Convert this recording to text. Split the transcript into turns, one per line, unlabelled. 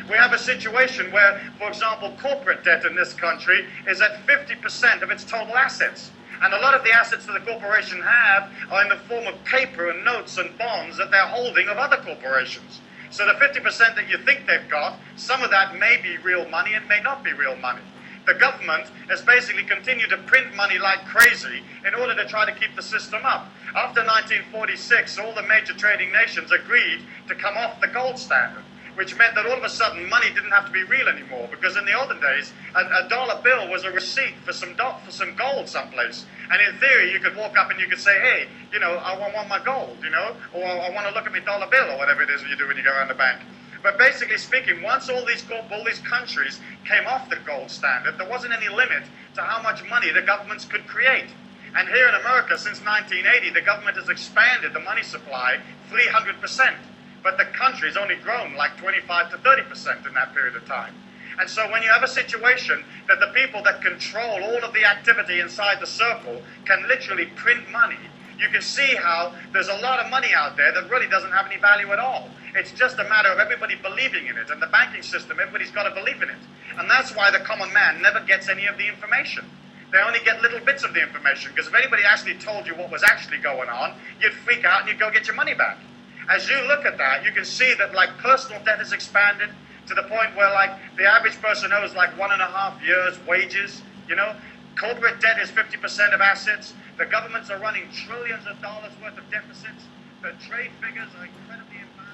We have a situation where, for example, corporate debt in this country is at 50% of its total assets. And a lot of the assets that the corporation have are in the form of paper and notes and bonds that they're holding of other corporations. So the 50% that you think they've got, some of that may be real money and may not be real money. The government has basically continued to print money like crazy in order to try to keep the system up. After 1946, all the major trading nations agreed to come off the gold standard, which meant that all of a sudden money didn't have to be real anymore, because in the olden days, a dollar bill was a receipt for some gold someplace. And in theory, you could walk up and you could say, hey, you know, I want my gold, you know, or I want to look at my dollar bill, or whatever it is you do when you go around the bank. But basically speaking, once all these countries came off the gold standard, there wasn't any limit to how much money the governments could create. And here in America, since 1980, the government has expanded the money supply 300%. But the country's only grown like 25 to 30% in that period of time. And so when you have a situation that the people that control all of the activity inside the circle can literally print money, you can see how there's a lot of money out there that really doesn't have any value at all. It's just a matter of everybody believing in it. And the banking system, everybody's got to believe in it. And that's why the common man never gets any of the information. They only get little bits of the information, because if anybody actually told you what was actually going on, you'd freak out and you'd go get your money back. As you look at that, you can see that like personal debt has expanded to the point where like the average person owes like 1.5 years' wages, you know. Corporate debt is 50% of assets. The governments are running trillions of dollars worth of deficits. The trade figures are incredibly impossible.